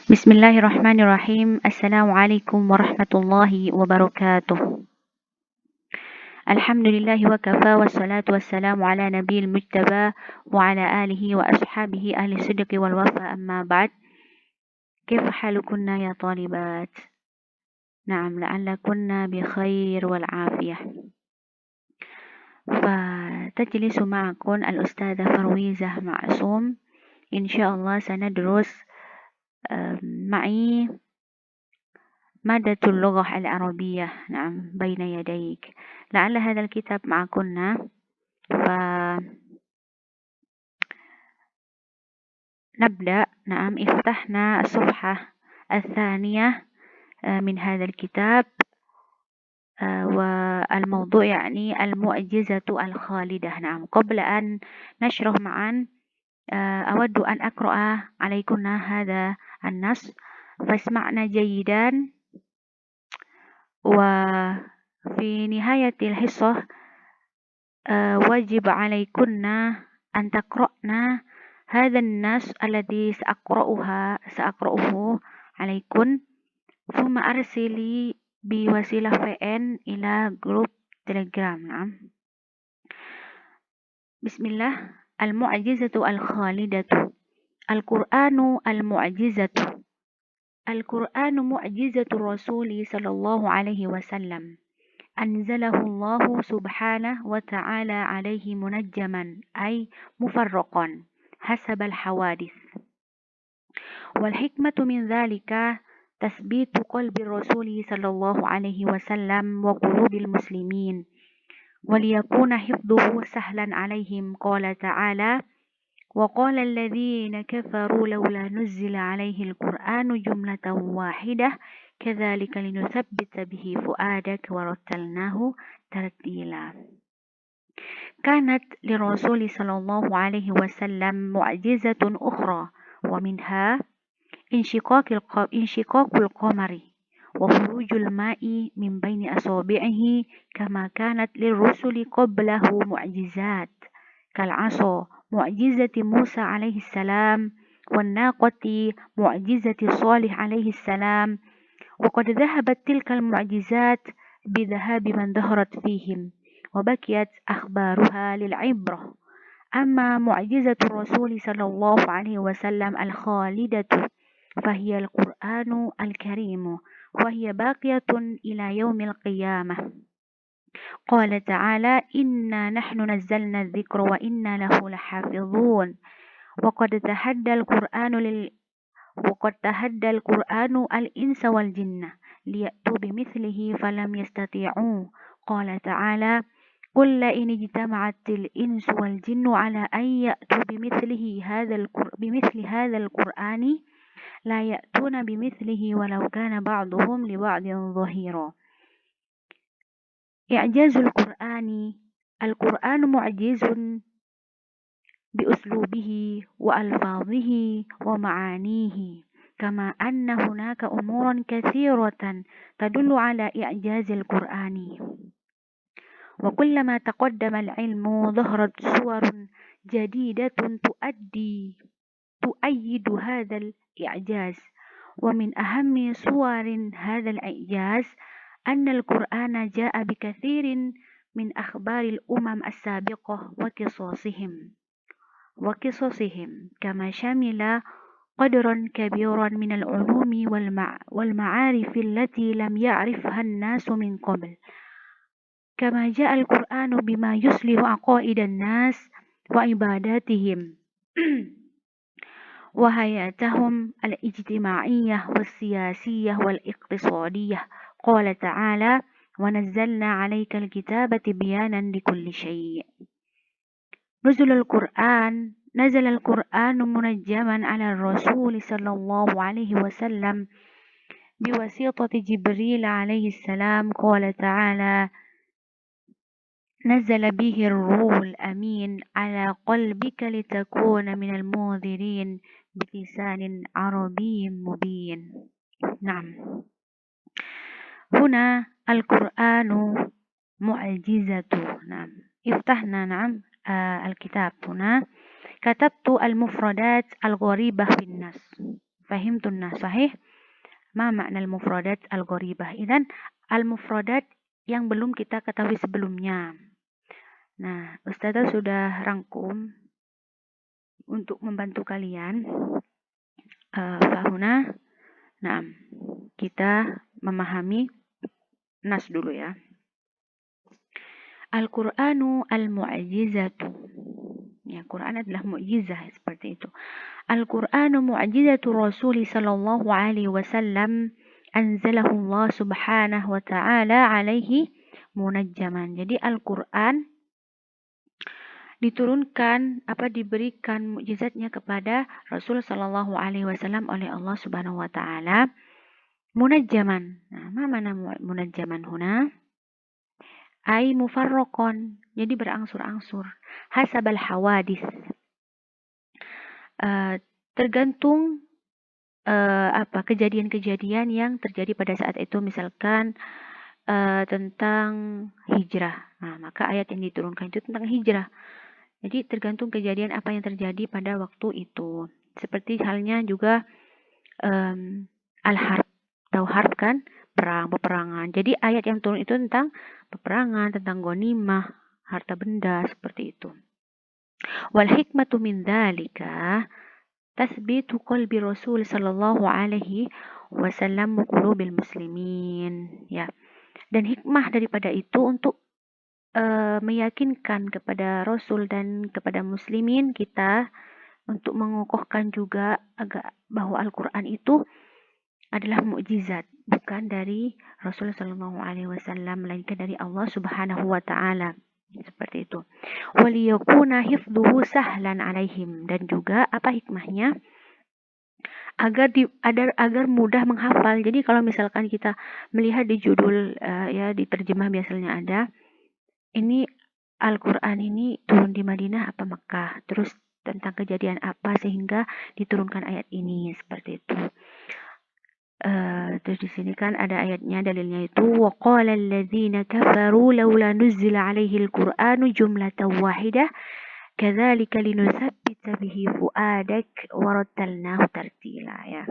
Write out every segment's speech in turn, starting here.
Bismillahirrahmanirrahim. Assalamualaikum warahmatullahi wabarakatuh. Alhamdulillahi wa kafa wassalatu wassalamu ala nabiyil mujtaba wa ala alihi wa ashabihi ahli sidqi wal wafa amma ba'd. Kaifa halukunna ya talibat? Na'am, la'allakunna bi khair wal afiyah. فتجلس معكم الأستاذة فرويزة معصوم. إن شاء الله سندرس معي مادة اللغة العربية نعم بين يديك. لعل هذا الكتاب معكن، فنبدأ. نعم، افتحنا الصفحة الثانية من هذا الكتاب، والموضوع يعني المعجزة الخالدة. نعم، قبل أن نشرح معا أود أن أقرأ عليكن هذا النص فاسمعنا جيدا. وفي نهاية الحصة واجب عليكن أن تقرأنا هذا النص الذي سأقرأه عليكن، ثم أرسلي بوسيلة VN إلى جروب تليجرام. نعم. بسم الله. المعجزة الخالدة. القرآن المعجزة. القرآن معجزة الرسول صلى الله عليه وسلم، أنزله الله سبحانه وتعالى عليه منجما أي مفرقا حسب الحوادث. والحكمة من ذلك تثبيت قلب الرسول صلى الله عليه وسلم وقلوب المسلمين، وليكون حفظه سهلا عليهم. قال تعالى: وقال الذين كفروا لولا نزل عليه القرآن جملة واحدة كذلك لنثبت به فؤادك ورتلناه ترتيلا. كانت للرسول صلى الله عليه وسلم معجزة أخرى، ومنها انشقاق القمر وخروج الماء من بين أصابعه، كما كانت للرسل قبله معجزات كالعصا معجزة موسى عليه السلام، والناقة معجزة صالح عليه السلام. وقد ذهبت تلك المعجزات بذهاب من ظهرت فيهم، وبكيت أخبارها للعبرة. أما معجزة الرسول صلى الله عليه وسلم الخالدة فهي القرآن الكريم، وهي باقية إلى يوم القيامة. قال تعالى: إنا نحن نزلنا الذكر وإنا له لحافظون. وقد تحدى القرآن الإنس والجن ليأتوا بمثله فلم يستطيعوا. قال تعالى: قل لئن اجتمعت الإنس والجن على أن يأتوا بمثل هذا القرآن لا يأتون بمثله ولو كان بعضهم لبعض ظهيرا. إعجاز القرآن. القرآن معجز بأسلوبه وألفاظه ومعانيه، كما أن هناك أمور كثيرة تدل على إعجاز القرآن. وكلما تقدم العلم ظهرت صور جديدة تؤيد هذا الإعجاز. ومن أهم صور هذا الإعجاز أن القرآن جاء بكثير من أخبار الأمم السابقة وقصصهم، كما شمل قدرا كبيرا من العلوم والمعارف التي لم يعرفها الناس من قبل. كما جاء القرآن بما يصلح عقائد الناس وعباداتهم وحياتهم الاجتماعية والسياسية والاقتصادية. قال تعالى: ونزلنا عليك الكتاب تبيانا لكل شيء. نزل القرآن منجما على الرسول صلى الله عليه وسلم بواسطة جبريل عليه السلام. قال تعالى: نزل به الروح الأمين على قلبك لتكون من المنذرين بلسان عربي مبين. نعم، هنا القرآن معجزة. نعم، افتحنا. نعم، الكتاب هنا كتبت المفردات الغريبة في النص، Fahimtun nah sahih? Ma makna al-mufradat al-gharibah? Idzan al-mufradat yang belum kita ketahui sebelumnya. Nah, Ustazah sudah rangkum untuk membantu kalian. Fahuna, nah, kita memahami nas dulu ya. Al-Qur'anu al-mu'jizatu. Ya, Quran adalah mukjizah seperti itu. Al-Qur'anu mu'jizatu Rasul sallallahu alaihi wasallam anzalahu Allah subhanahu wa ta'ala alaihi munajjaman. Jadi Al-Qur'an diturunkan diberikan mukjizatnya kepada Rasul sallallahu alaihi wasallam oleh Allah subhanahu wa ta'ala munajjaman. Nah, mana munajjaman huna? Ai mufarraqan. Jadi berangsur-angsur. Hasabal hawadis. Tergantung kejadian-kejadian yang terjadi pada saat itu, misalkan tentang hijrah. Nah, maka ayat yang diturunkan itu tentang hijrah. Jadi tergantung kejadian apa yang terjadi pada waktu itu. Seperti halnya juga al-harb. Tahu harb kan? Perang, peperangan. Jadi ayat yang turun itu tentang peperangan, tentang ghanimah, harta benda, seperti itu. Wal hikmatu min dzalika tasbitu qalbi Rasul sallallahu alaihi wasallam qulubil muslimin, ya. Dan hikmah daripada itu untuk meyakinkan kepada Rasul dan kepada muslimin kita, untuk mengokohkan juga bahwa Al-Qur'an itu adalah mukjizat, bukan dari Rasul sallallahu alaihi wasallam, melainkan dari Allah Subhanahu wa taala. Seperti itu. Waliyakuna hifdhuhu sahlan alaihim, dan juga apa hikmahnya? Agar mudah menghafal. Jadi kalau misalkan kita melihat di judul di terjemah biasanya ada ini Al-Qur'an ini turun di Madinah apa Mekah, terus tentang kejadian apa sehingga diturunkan ayat ini, seperti itu. Terus di sini kan ada ayatnya, dalilnya itu waqala alladzina kafaru laula nuzila alaihi al-Qur'anu jumlatan wahidah kadzalika linutsabbita bihi fuadak warattalnahu tartila, ya.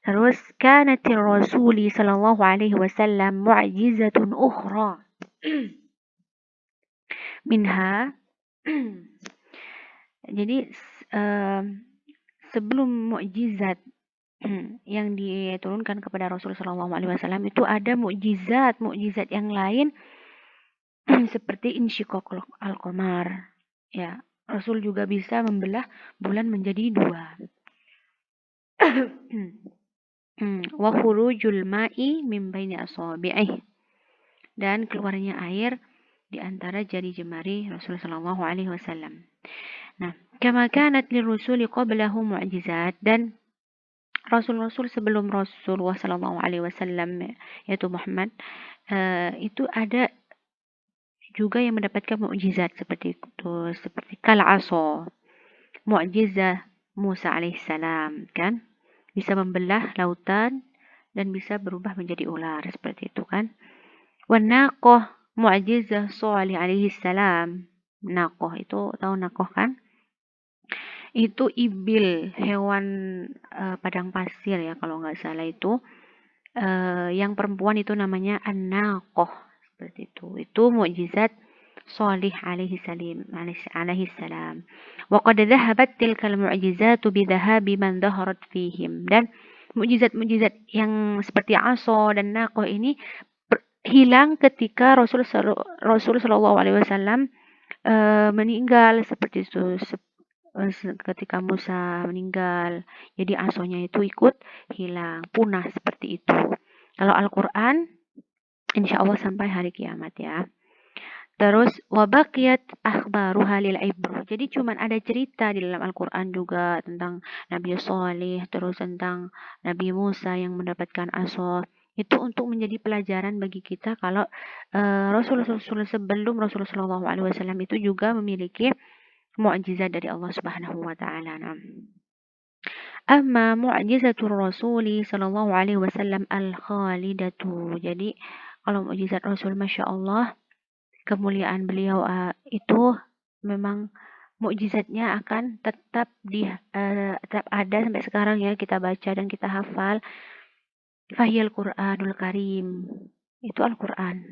Terus kanatir rasuli sallallahu alaihi wasallam mu'jizatun ukhra minha. Jadi sebelum mukjizat yang diturunkan kepada Rasul sallallahu alaihi wasallam itu ada mukjizat yang lain seperti insyiqaqul al-qamar. Ya, Rasul juga bisa membelah bulan menjadi dua. Wa khurujul ma'i min baini asabi'ih, dan keluarnya air di antara jari jemari Rasul sallallahu alaihi wasallam. Nah, kama kanat lirrusuli qablahu mu'jizat, dan Rasul-Rasul sebelum Rasulullah sallallahu alaihi wasallam yaitu Muhammad itu ada juga yang mendapatkan mukjizat seperti itu, seperti kal asa, mukjizah Musa alaihissalam, kan, bisa membelah lautan dan bisa berubah menjadi ular, seperti itu kan. Wan naqah, mukjizah Shalih alaihissalam. Naqah itu tahu naqah kan? Itu ibil, hewan padang pasir ya kalau nggak salah itu. Yang perempuan itu namanya an-naqah, seperti itu mukjizat Shalih alaihi salam. Wa qad dhahabat tilkal mu'jizatu bi dhahabi man dhaharat fihim, dan mukjizat-mukjizat yang seperti asa dan naqah ini hilang ketika Rasul sallallahu alaihi wasallam meninggal, seperti itu. Ketika Musa meninggal, jadi asonya itu ikut hilang, punah, seperti itu. Kalau Al-Quran insya Allah sampai hari kiamat, ya. Terus wabaqiyat akhbaruha lil ibrah. Jadi cuman ada cerita di dalam Al-Quran juga tentang Nabi Shalih, terus tentang Nabi Musa yang mendapatkan aso. Itu untuk menjadi pelajaran bagi kita kalau Rasulullah sebelum Rasulullah SAW itu juga memiliki mukjizat dari Allah Subhanahu wa taala. Amma mu'jizatur Rasuli sallallahu alaihi wasallam al-khalidatu. Jadi kalau mukjizat Rasul, Masya Allah, kemuliaan beliau itu memang mukjizatnya akan tetap tetap ada sampai sekarang ya, kita baca dan kita hafal. Fahiyal Qur'anul Karim. Itu Al-Qur'an.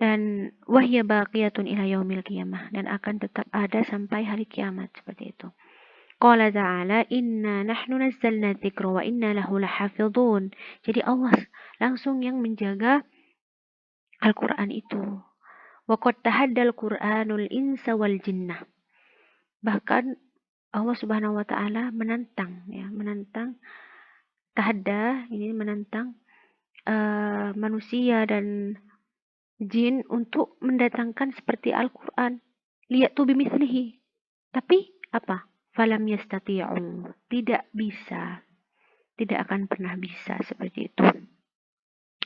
Dan wahya baqiyatun ila yaumil qiyamah, dan akan tetap ada sampai hari kiamat, seperti itu. Qala ta'ala inna nahnu nazzalna dzikra wa inna lahu lahafidhun. Jadi Allah langsung yang menjaga Al-Qur'an itu. Wa qad tahaddal Qur'anul insa wal jinnah. Bahkan Allah Subhanahu wa taala menantang tahadda, ini menantang manusia dan jin untuk mendatangkan seperti Al-Quran. Lihat tuh bimithlihi. Tapi apa? Falam yastati'u. Tidak bisa. Tidak akan pernah bisa seperti itu.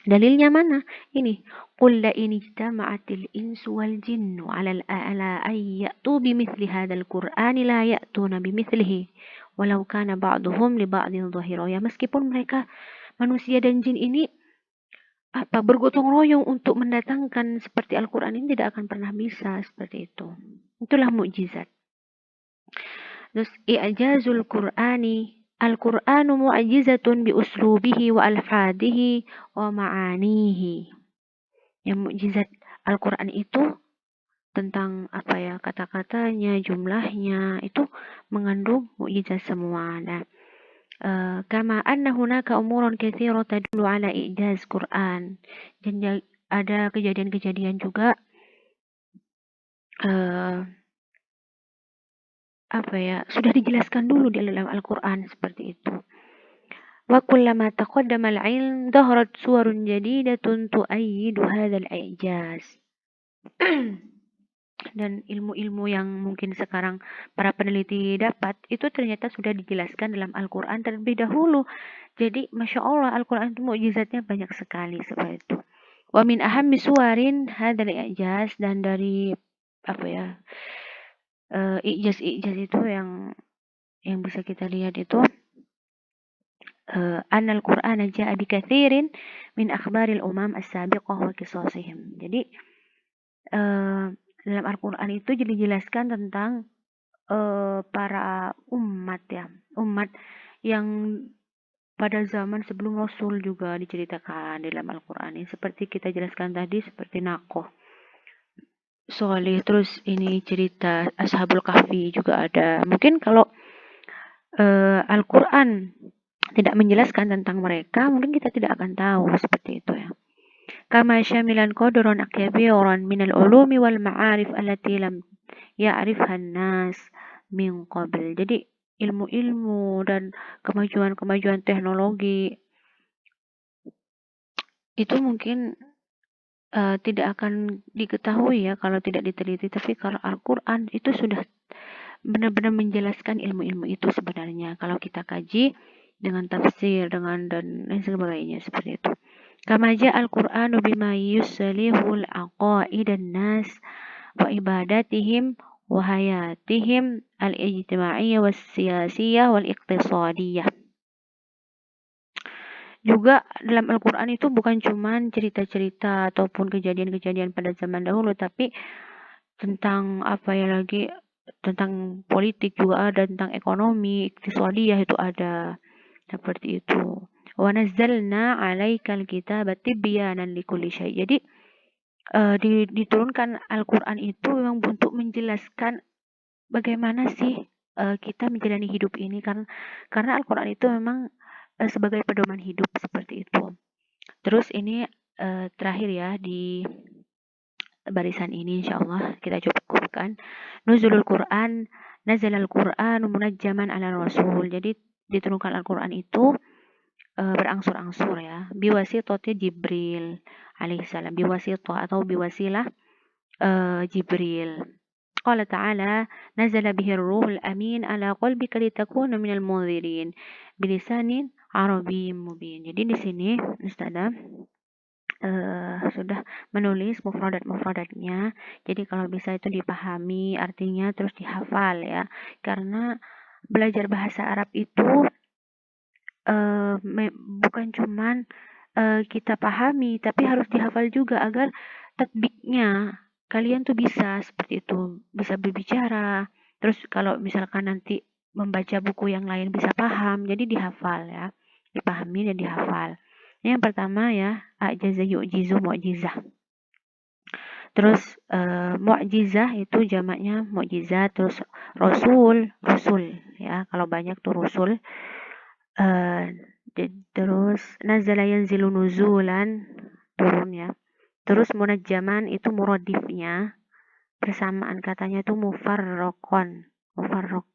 Dalilnya mana? Ini. Qul la in ijtama'atil insu wal jinnu ala an ya'tu bimithli hadzal Qur'ani la ya'tuna bimithlihi walau kana ba'duhum li ba'din dhahira. Ya, meskipun mereka manusia dan jin ini bergotong royong untuk mendatangkan seperti Al-Quran ini, tidak akan pernah bisa seperti itu. Itulah mukjizat. Terus i'jazul Qur'ani, Al-Qur'anu mu'jizatun bi uslubihi wa alfadihi wa ma'anihi. Yang mukjizat Al-Quran itu tentang kata-katanya, jumlahnya, itu mengandung mukjizat semua. Nah, kama anna hunaka umurun katsira tadullu ala i'jaz Qur'an. Dan ada kejadian-kejadian juga sudah dijelaskan dulu di dalam Al-Qur'an seperti itu. Wa kullama taqaddama al-'ilm dhaharat suwarun jadidatun tu'ayyidu hadzal i'jaz. Dan ilmu-ilmu yang mungkin sekarang para peneliti dapat itu ternyata sudah dijelaskan dalam Al-Quran terlebih dahulu. Jadi Masya Allah, Al-Quran itu mukjizatnya banyak sekali seperti itu. Wa min ahammi suwarin hadzal i'jaz, dan dari i'jaz itu yang bisa kita lihat itu anna al-Qur'ana ja'a bi katsirin min akhbaril umam as-sabiqah wa qisasihim. Jadi dalam Al-Quran itu dijelaskan tentang para umat yang pada zaman sebelum Rasul juga diceritakan dalam Al-Quran ini. Seperti kita jelaskan tadi, seperti Naqoh, Soleh, terus ini cerita Ashabul Kahfi juga ada. Mungkin kalau Al-Quran tidak menjelaskan tentang mereka, mungkin kita tidak akan tahu seperti itu ya. Kama syamilan qadran akyabiran minal ulumi wal ma'arif allati lam ya'rifhan nas min qabl. Jadi ilmu-ilmu dan kemajuan-kemajuan teknologi itu mungkin tidak akan diketahui ya kalau tidak diteliti. Tapi kalau Al-Quran itu sudah benar-benar menjelaskan ilmu-ilmu itu sebenarnya. Kalau kita kaji dengan tafsir, dan lain sebagainya seperti itu. Kama ja'a al-Qur'anu bima yuslihul aqaidan nas wa ibadatihim wa hayatihim al-ijtima'iyyah was siyasiyah wal iqtisadiyah. Juga dalam Al-Quran itu bukan cuma cerita-cerita ataupun kejadian-kejadian pada zaman dahulu, tapi tentang tentang politik juga ada, tentang ekonomi, iqtisadiyah itu ada, seperti itu. Wa nazzalna 'alaikal kitaba tibyanan likulli syai'. Jadi diturunkan Al-Quran itu memang untuk menjelaskan bagaimana sih kita menjalani hidup ini, karena Al-Quran itu memang sebagai pedoman hidup seperti itu. Terus ini terakhir ya di barisan ini, insyaallah kita cukupkan. Nuzulul Quran, nazalal Quran munajjaman ala Rasul. Jadi diturunkan Al-Quran itu berangsur-angsur ya. Biwasitati Jibril alaihissalam. Biwasitah atau biwasilah Jibril. Qala ta'ala nazala bihi ar-ruhul amin ala qalbika litakuna minal munzirin bilisanin arabiyyin mubin. Jadi di sini Ustazah sudah menulis mufradat-mufradatnya. Jadi kalau bisa itu dipahami artinya, terus dihafal ya. Karena belajar bahasa Arab itu bukan cuman kita pahami, tapi harus dihafal juga agar tatbiknya kalian tuh bisa seperti itu, bisa berbicara. Terus kalau misalkan nanti membaca buku yang lain bisa paham, jadi dihafal ya, dipahami dan dihafal. Yang pertama ya, ajaza yu'jizu mu'jizah. Terus mu'jizah itu jamaknya mu'jizat, terus rusul ya. Kalau banyak tuh rusul. Eh, terus nazala yanzilu nuzulan, turun ya. Terus munajjaman itu muradifnya, persamaan katanya itu mufarraqon, mufarraq.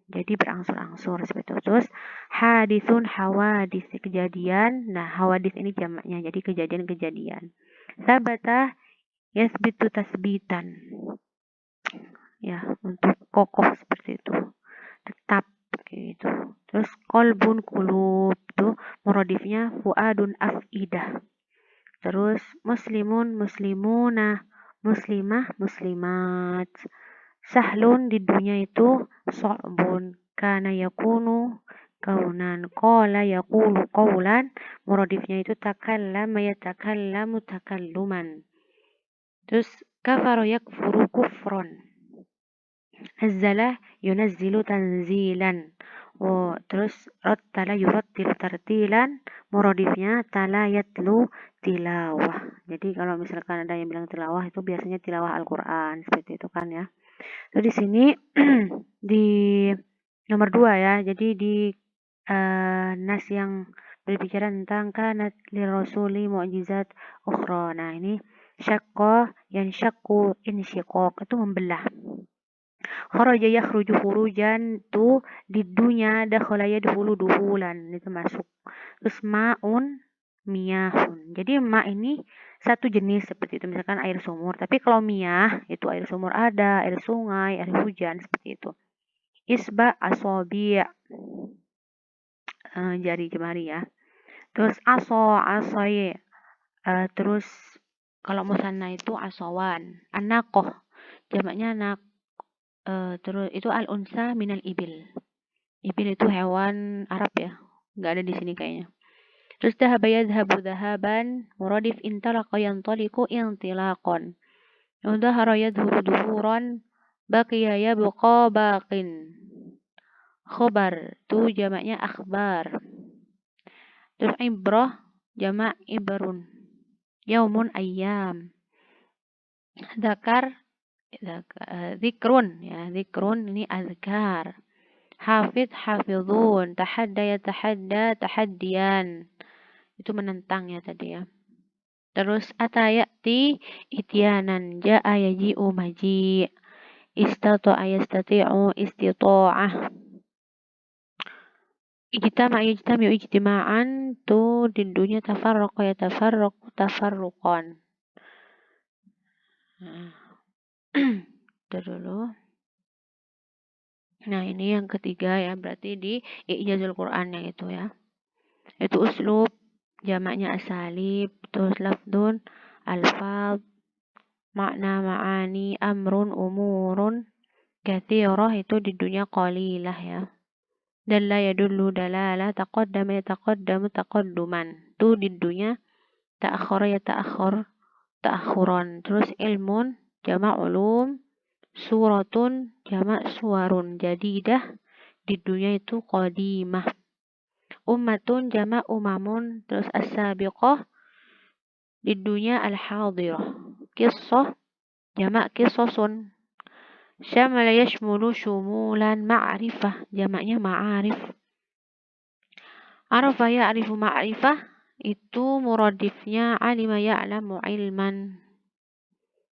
Jadi berangsur-angsur seperti itu. Terus hadithun hawadith, kejadian. Nah, hawadith ini jamaknya, jadi kejadian-kejadian. Sabata yasbitu tasbitan. Ya, untuk kokoh seperti itu. Tetap gitu. Terus kolbun kulub tuh muradifnya fuadun afidah. Terus muslimun muslimuna, muslimah muslimat. Sahlun di dunia itu so'bun, kana yakunu kaunan, qala yaqulu qawlan, muradifnya itu takallama yatakallamu takalluman. Terus kafara yakfuru kufron, nazzala yunazzilu tanzilan. Oh, terus rattala yurattilu tartilan, muradifnya tala yatlu tilawah. Jadi kalau misalkan ada yang bilang tilawah itu biasanya tilawah Al-Qur'an seperti itu kan ya. Terus di sini di nomor 2 ya. Jadi di nas yang berbicara tentang kanat lirrasuli mu'jizat ukhra. Nah, ini syaqqa yanshaqu insyiqaq, itu membelah. Kharaja yakhruju khurujan tuh di dunia, dakhala yadkhulu duhulan, itu masuk. Terus ma'un miyahun. Jadi ma ini satu jenis seperti itu, misalkan air sumur. Tapi kalau miyah itu air sumur ada, air sungai, air hujan seperti itu. Isba asobi' jari jemari ya. Terus asoy terus kalau musanna itu asawan. Anaqoh jamaknya anak. Terus itu al-unsa minal ibil. Ibil itu hewan Arab ya. Nggak ada di sini kayaknya. Terus dhahaba yadhhabu dhahaban, muradif intalaqa yantaliqu intilaqan. Dhahara yadhhuru dhuhuran, baqiya yabqa baqin. Khobar itu jamaknya akhbar. Terus ibrah jamak ibrun. Yaumun ayyam. Dzakar zikrun ya, zikrun ini azkar. Hafid hafidhun, tahadda yatahadda tahaddiyan. Itu menentang ya tadi ya. Terus atayati ityanan, jaa yaji'u maji', istata'a yastati'u istita'ah. Ijtami'u ijtima'an tuh di dunia tafarraqa yatafarraqu tafarruqan. Itu dulu. Nah, ini yang ketiga ya, berarti di I'jazul Qur'an yang itu ya. Itu uslub, jamaknya asalib, terus lafdun, alfaz, makna, ma'ani, amrun, umurun, kathirah itu di dunia qalilah ya. Dalla yadullu dalala, taqaddama yataqaddamu taqadduman. Itu di dunia ta'akhara yata'akhir ta'akhuran. Terus ilmun, jamak ulum, suratun, jamak suwarun. Jadidah di dunia itu qadimah. Ummatun, jamak umamun. Terus as-sabiqah di dunia al-hadirah. Qissah, jamak qisasun. Syamala yashmulu syumulan, ma'rifah, jamaknya ma'arif. Arafa ya'rifu ma'rifah, itu muradifnya alima ya'lamu ilman.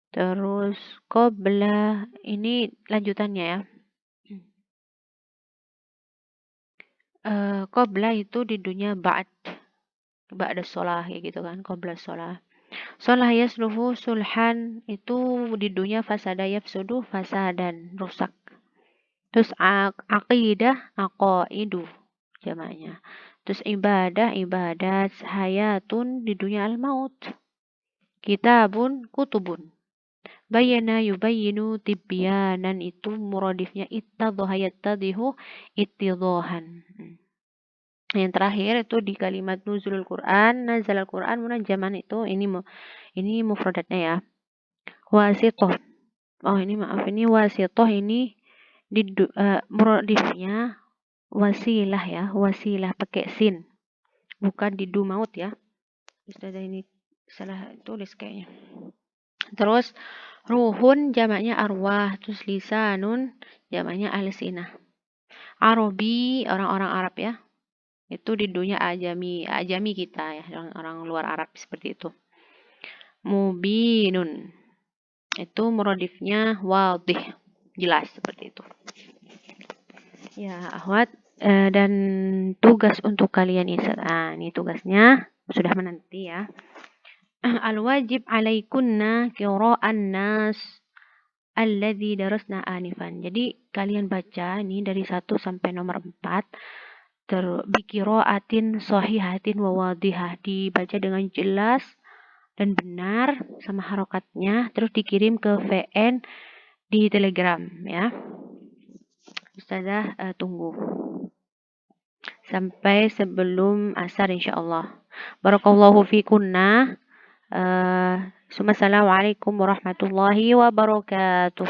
Terus qabla, ini lanjutannya ya. Qabla itu di dunia ba'da sholah ya gitu kan, qabla sholah. Sholah yasluhu sulhan, itu di dunia fasada yafsudu fasadan, rusak. Terus aqidah aqaidu jamaknya. Terus ibadah ibadat, hayatun di dunia al-maut. Kitabun kutubun. Bayana yubayinu tibyanan, itu muradifnya ittadhaha yattadhihu ittidhahan. Yang terakhir itu di kalimat nuzulul Quran, nazalal Quran munajjaman, itu ini mufradatnya ya. Wasitoh. Oh ini maaf, ini wasitoh ini muradifnya wasilah ya, wasilah pakai sin, bukan didu maut ya. Ustazah ini salah tulis kayaknya. Terus ruhun jamaknya arwah, terus lisanun jamaknya alsinah. Arabi orang-orang Arab ya. Itu didunya ajami, ajami kita ya, orang luar Arab seperti itu. Mubinun. Itu muradifnya wadih, jelas seperti itu. Ya, akhwat, dan tugas untuk kalian ini, ini tugasnya sudah menanti ya. Al-wajib alaikunna qira'an nas alladzi darasna anifan. Jadi kalian baca ini dari 1 sampai nomor 4 biqira'atin sahihatin wa wadihah, dibaca dengan jelas dan benar sama harokatnya, terus dikirim ke VN di Telegram ya. Ustazah tunggu sampai sebelum asar insyaallah. Barakallahu fikunna. Assalamualaikum warahmatullahi wabarakatuh.